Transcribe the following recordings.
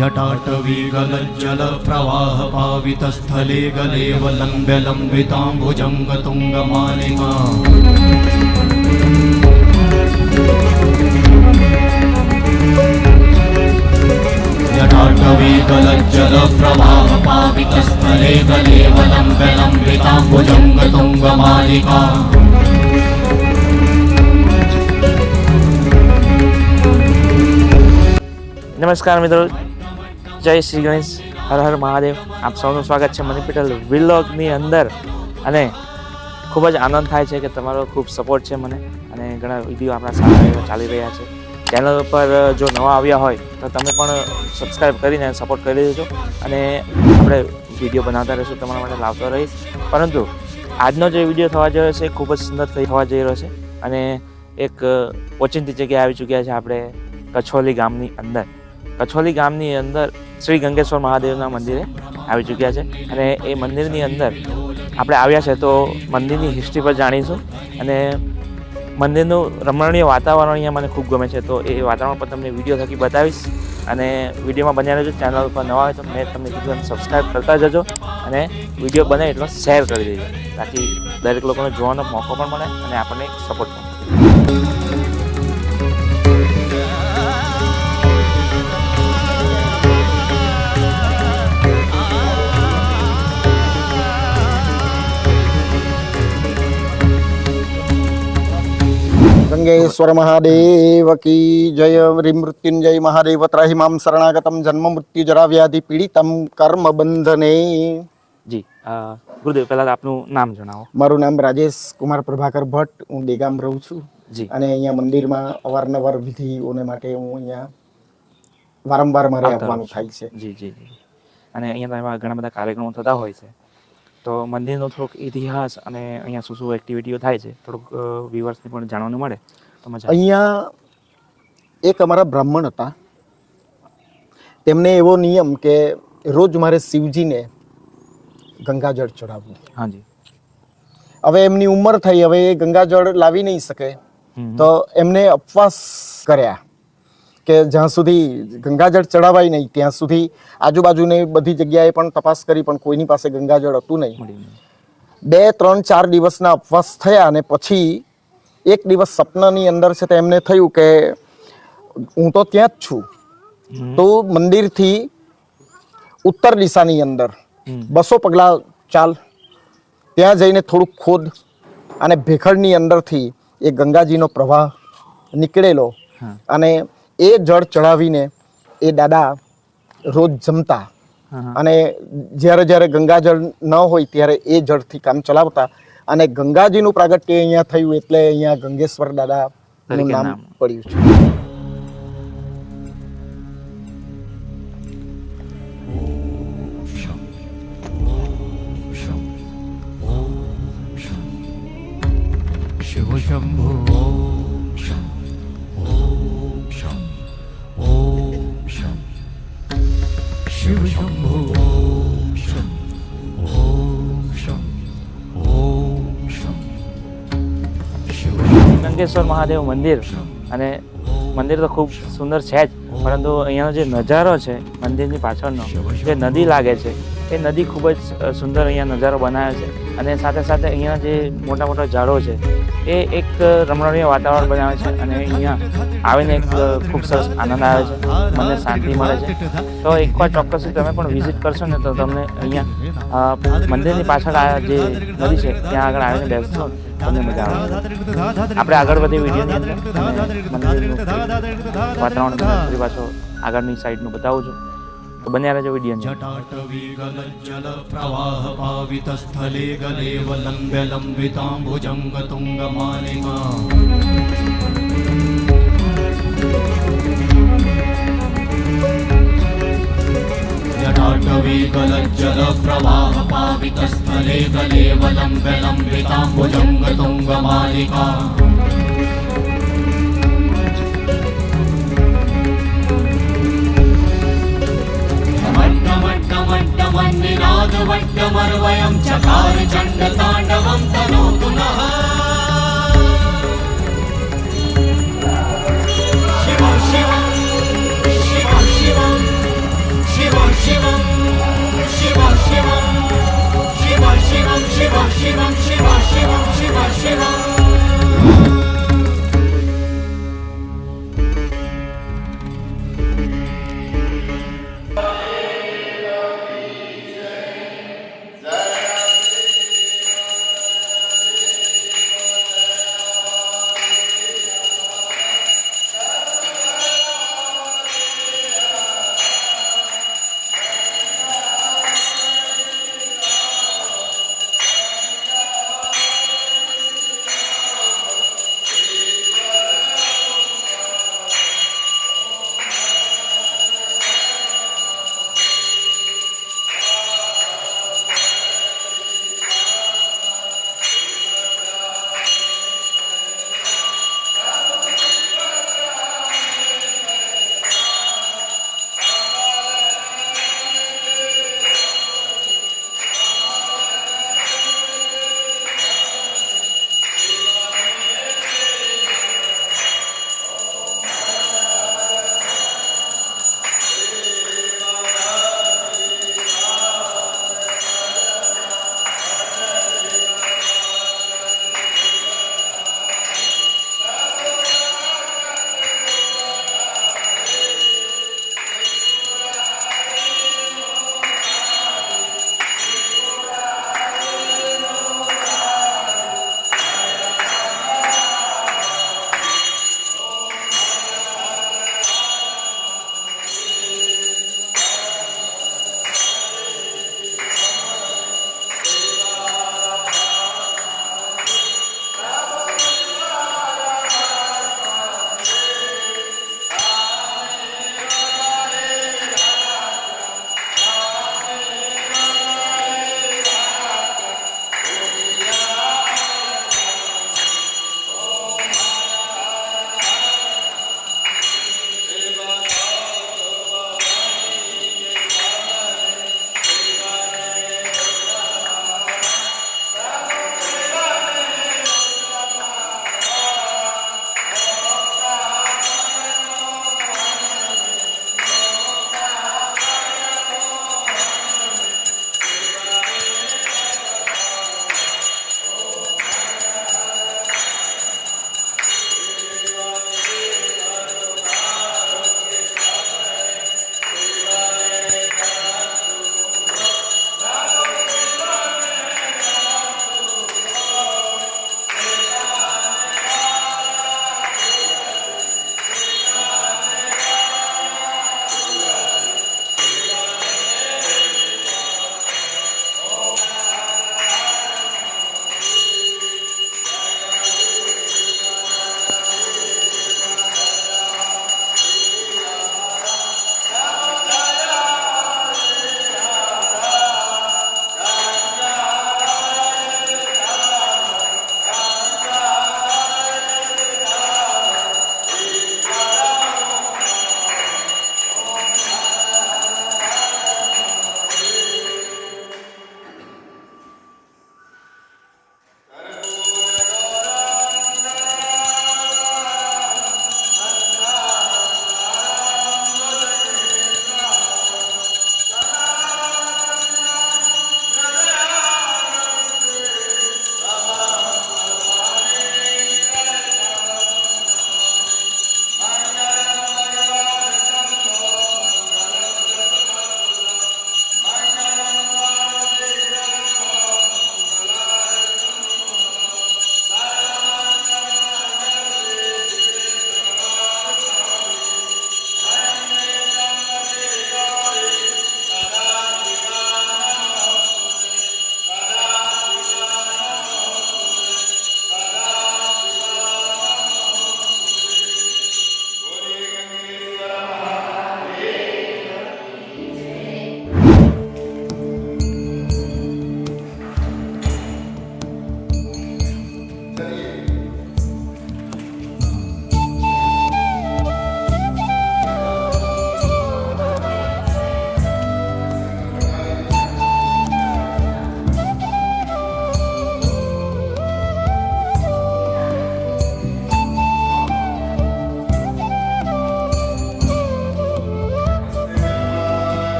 जटाटवीगलज्जल प्रवाह पावितस्थले गलेवलम्ब्य लम्बिताम्बुजङ्गतुङ्गमालिका जटाटवीगलज्जल प्रवाह पावितस्थले गलेवलम्ब्य लम्बिताम्बुजङ्गतुङ्गमालिका नमस्कार मित्रों, जय श्री गणेश, हर हर महादेव। आप સૌનું સ્વાગત છે મની પટેલ વ્લોગની અંદર અને ખૂબ જ આનંદ થાય છે કે તમારો ખૂબ સપોર્ટ છે મને અને ઘણા વિડીયો આપણા સારા એવા ચાલી રહ્યા છે। ચેનલ પર જો નવા આવ્યા હોય તો તમે પણ સબસ્ક્રાઈબ કરીને સપોર્ટ કરી દેજો અને આપણે વિડીયો બનાવતા રહીશું, તમારા માટે લાવતો રહીશ। પરંતુ આજનો જે વિડીયો થવા જઈ રહ્યો છે ખૂબ જ સુંદર થવા જઈ રહ્યો છે અને એક ઓચિંતી જગ્યાએ આવી ચૂક્યા છે આપણે કછોલી ગામની અંદર। કછોલી ગામની અંદર શ્રી ગંગેશ્વર મહાદેવના મંદિરે આવી ચૂક્યા છે અને એ મંદિરની અંદર આપણે આવ્યા છે તો મંદિરની હિસ્ટ્રી પર જાણીશું અને મંદિરનું રમણીય વાતાવરણ અહીંયા મને ખૂબ ગમે છે, તો એ વાતાવરણ પર તમને વિડીયો થકી બતાવીશ અને વિડીયોમાં બન્યા રહેજો। ચેનલ પર નવા હોય તો મેં તમને કીધું સબસ્ક્રાઈબ કરતા જજો અને વિડીયો બને એટલો શેર કરી દેજો તાકી દરેક લોકોને જોવાનો મોકો પણ મળે અને આપણને સપોર્ટ મળે। गंगेश्वर महादेव की जय। मृत्युंजय महादेव त्राहि मां शरणागतम जन्म मृत्यु जरा व्याधि पीड़ितम कर्म बंधने। जी गुरुदेव, पहला आपનું નામ જણાવો। મારું નામ રાજેશ કુમાર પ્રભાકર ભટ્ટ, હું દેગામ રહું છું જી અને અહીંયા મંદિરમાં અવારનવાર વિધિઓને માટે હું અહીંયા વારંવાર મારે આવવાનું થાય છે। જી જી જી અને અહીંયા ઘણા બધા કાર્યક્રમો થતા હોય છે, તો મંદિરનો થોડોક ઇતિહાસ અને અહીંયા શું શું એક્ટિવિટીઓ થાય છે થોડુંક વ્યુઅર્સને પણ જાણવાનું મળે તો મજા। અહીંયા એક અમારા બ્રાહ્મણ હતા, તેમને એવો નિયમ કે રોજ મારે શિવજીને ગંગાજળ ચડાવવું। હાજી। હવે એમની ઉંમર થઈ, હવે એ ગંગાજળ લાવી નહીં શકે તો એમને ઉપવાસ કર્યા કે જ્યાં સુધી ગંગાજળ ચડાવાય નહીં ત્યાં સુધી આજુબાજુની બધી જગ્યાએ પણ તપાસ કરી પણ કોઈની પાસે ગંગાજળ હતું નહીં। 2, 3, 4 દિવસના ઉપવાસ થયા અને પછી એક દિવસ સપનાની અંદર છે તો એમને થયું કે હું તો ત્યાં જ છું, તો મંદિરથી ઉત્તર દિશાની અંદર 200 પગલા ચાલ, ત્યાં જઈને થોડુંક ખોદ અને ભેખડની અંદરથી એ ગંગાજીનો પ્રવાહ નીકળેલો અને એ જળ ચડાવીને એ દાદા રોજ જમતા અને જ્યારે જ્યારે ગંગાજળ ન હોય ત્યારે એ જળથી કામ ચલાવતા અને ગંગાજીનું પ્રાગટ્ય અહીંયા થયું એટલે અહીંયા ગંગેશ્વર દાદાનું નામ પડ્યું છે। शिव शंभो शिव शंभो ગંગેશ્વર મહાદેવ મંદિર અને મંદિર તો ખૂબ સુંદર છે જ, પરંતુ અહીંયાનો જે નજારો છે મંદિરની પાછળનો જે નદી લાગે છે એ નદી ખૂબ જ સુંદર અહીંયા નજારો બનાવ્યો છે અને સાથે સાથે અહીંયા જે મોટા મોટા ઝાડો છે એ એક રમણીય વાતાવરણ બનાવે છે અને અહીંયા આવીને એક ખૂબ સરસ આનંદ આવે છે, મને શાંતિ મળે છે। તો એકવાર ચોક્કસથી તમે પણ વિઝિટ કરશો ને તો તમને અહીંયા મંદિરની પાછળ આ જે નદી છે ત્યાં આગળ આવીને બેસશો તમને મજા આવે। આપણે આગળ વધી વિડીયોની અંદર મંદિરનું વાતાવરણ ફરી પાછો આગળની સાઈડનું બતાવું છું, તો બન્યા રહેજો વિડીયો। जटाटवीगलज्जल प्रवाह पावितस्थले गलेवलम्ब्य लम्बिताम्बुजङ्गतुङ्गमालिका जटाटवीगलज्जल प्रवाह पावितस्थले गलेवलम्ब्य लम्बिताम्बुजङ्गतुङ्गमालिका શિવમ શિવ શિવમ શિવ શિવમ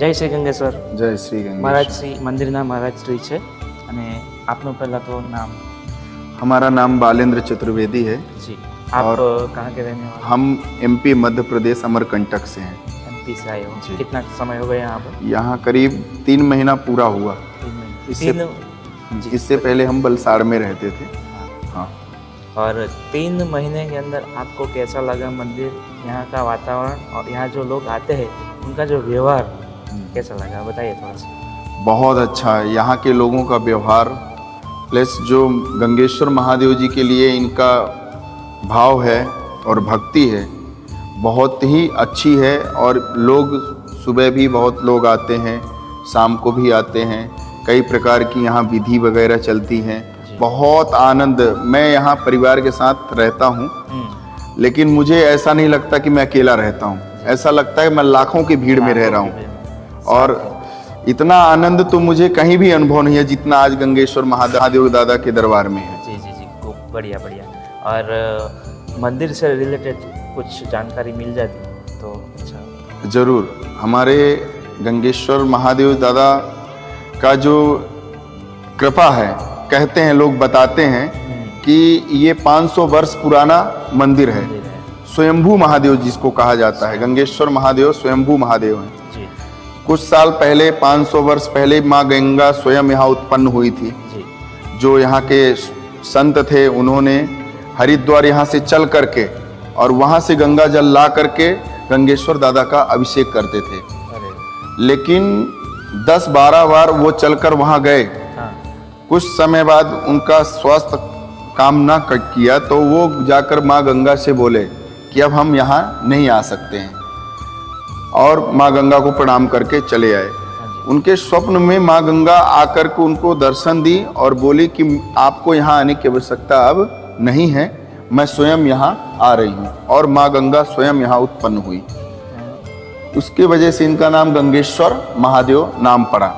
જય શ્રી ગંગેશ્વર. જય શ્રી गंगेश्वर. મહારાજ શ્રી મંદિરના મહારાજ શ્રી છે અને આપનું પહેલા તો નામ. हमारा नाम बालेंद्र चतुर्वेदी है. जी. आप और कहाँ के रहने वाले? हम एमपी मध्य प्रदेश अमरकंटक से हैं. एमपी से आए हो. जी. कितना समय हो गया यहाँ पर? यहाँ करीब 3 महीना पूरा हुआ. 3 महीने. इससे इससे पहले हम बलसाड़ में रहते थे. हाँ. और 3 महीने के अंदर आपको कैसा लगा मंदिर, यहाँ का वातावरण और यहाँ जो लोग आते हैं उनका जो व्यवहार कैसा लगा, बताइए थोड़ा सा. बहुत अच्छा है यहाँ के लोगों का व्यवहार, प्लस जो गंगेश्वर महादेव जी के लिए इनका भाव है और भक्ति है बहुत ही अच्छी है. और लोग सुबह भी बहुत लोग आते हैं, शाम को भी आते हैं. कई प्रकार की यहाँ विधि वगैरह चलती हैं. बहुत आनंद. मैं यहाँ परिवार के साथ रहता हूँ, लेकिन मुझे ऐसा नहीं लगता कि मैं अकेला रहता हूँ. ऐसा लगता है मैं लाखों की भीड़ में रह रहा हूँ. और इतना आनंद तो मुझे कहीं भी अनुभव नहीं है जितना आज गंगेश्वर महादेव दादा के दरबार में है. जी जी जी, खूब बढ़िया बढ़िया. और मंदिर से रिलेटेड कुछ जानकारी मिल जाती तो अच्छा. जरूर. हमारे गंगेश्वर महादेव दादा का जो कृपा है, कहते हैं लोग, बताते हैं कि ये 500 वर्ष पुराना मंदिर है. स्वयंभू महादेव जिसको कहा जाता है, गंगेश्वर महादेव स्वयंभू महादेव हैं. जी. कुछ साल पहले, 500 वर्ष पहले माँ गंगा स्वयं यहाँ उत्पन्न हुई थी. जी. जो यहाँ के संत थे उन्होंने हरिद्वार यहाँ से चल करके और वहाँ से गंगा जल ला करके गंगेश्वर दादा का अभिषेक करते थे. अरे. लेकिन 10-12 बार वो चलकर वहाँ गए. हाँ. कुछ समय बाद उनका स्वास्थ्य काम ना किया तो वो जाकर माँ गंगा से बोले कि अब हम यहाँ नहीं आ सकते हैं, और माँ गंगा को प्रणाम करके चले आए. उनके स्वप्न में माँ गंगा आकर के उनको दर्शन दी और बोली कि आपको यहाँ आने की आवश्यकता अब नहीं है, मैं स्वयं यहाँ आ रही हूँ. और माँ गंगा स्वयं यहाँ उत्पन्न हुई. उसके वजह से इनका नाम गंगेश्वर महादेव नाम पड़ा.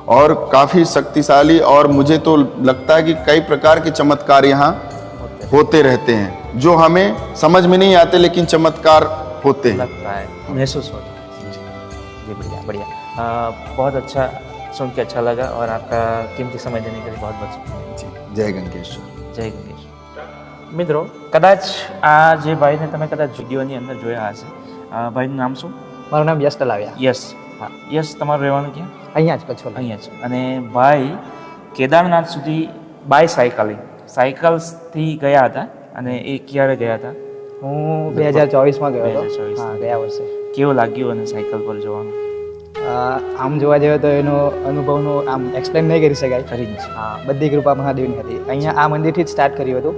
और काफ़ी शक्तिशाली, और मुझे तो लगता है कि कई प्रकार के चमत्कार यहाँ होते रहते हैं जो हमें समझ में नहीं आते, लेकिन चमत्कार होते हैं. लगता है, महसूस होता है. जी बढ़िया बढ़िया. बहुत अच्छा सुन के अच्छा लगा और आपका कीमती समय देने के लिए बहुत बहुत शुक्रिया. જય ગંગેશ્વર. જય ગંગેશ્વર. મિત્રો, કદાચ આ જે ભાઈને તમે કદાચ વિડીયોની અંદર જોયા હશે, ભાઈનું નામ શું? મારું નામ યશ તલાવિયા. યશ. હા, યશ, તમારું રહેવાનું ક્યાં? અહીંયા જ કચ્છ. અહીંયા જ. અને ભાઈ કેદારનાથ સુધી બાય સાયકલ્સથી ગયા હતા. અને એ ક્યારે ગયા હતા? હું 2024માં ગયો હતો. 2024. હા, ગયા વર્ષે. કેવું લાગ્યું અને સાયકલ પર જવાનું? આમ જોવા જઈએ તો એનો અનુભવનો આમ એક્સપ્લેન નહીં કરી શકાય. ખરી જ. હા, બધી કૃપા મહાદેવની હતી. અહીંયા આ મંદિરથી જ સ્ટાર્ટ કર્યું હતું.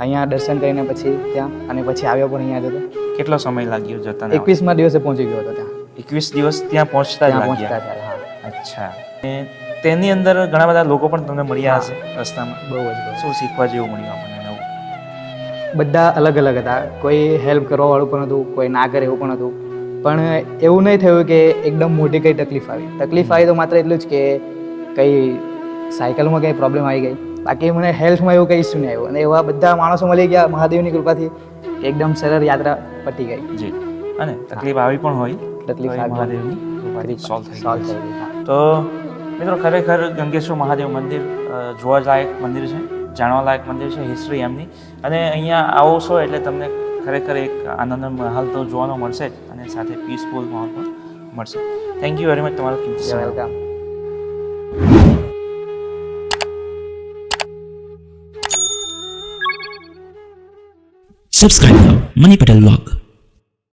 અહીંયા દર્શન કરીને પછી ત્યાં, અને પછી આવ્યો પણ અહીંયા જ હતો. કેટલો સમય લાગ્યો જતા? 21મા દિવસે પહોંચી ગયો હતો ત્યાં. 21 દિવસ ત્યાં પહોંચતા જ ત્યાં લાગ્યા. પહોંચતા ત્યારે. હા, અચ્છા. અને તેની અંદર ઘણા બધા લોકો પણ તમને મળ્યા હશે રસ્તામાં. બહુ જ. શું શીખવા જેવું મળ્યું આપણને નવું? બધા અલગ અલગ હતા. કોઈ હેલ્પ કરવાવાળું પણ હતું, કોઈ ના કરે એવું પણ હતું. પણ એવું નહીં થયું કે એકદમ મોટી કંઈ તકલીફ આવી. તકલીફ આવી તો માત્ર એટલું જ કે કંઈ સાયકલમાં કંઈ પ્રોબ્લેમ આવી ગઈ. બાકી મને હેલ્થમાં એવું કંઈ ઇસ્યુ નહીં આવ્યું. અને એવા બધા માણસો મળી ગયા મહાદેવની કૃપાથી કે એકદમ સરળ યાત્રા પતી ગઈ. જી. અને તકલીફ આવી પણ હોય, તકલીફ તો એ આવી મહાદેવની કૃપાથી સોલ્વ થઈ સોલ્વ ગઈ. થઈ ગઈ. હા. તો મિત્રો, ખરેખર ગંગેશ્વર મહાદેવ મંદિર જોવા લાયક મંદિર છે, જાણવા લાયક મંદિર છે, હિસ્ટ્રી એમની. અને અહીંયા આવો છો એટલે તમને ખરેખર એક આનંદનો માહોલ તો જોવાનો મળશે જ, અને સાથે પીસફુલ માહોલ પણ મળશે. થેન્ક યુ વેરી મચ તમારો કિંમતી સમય. Welcome. Subscribe now, Money Patel Vlog.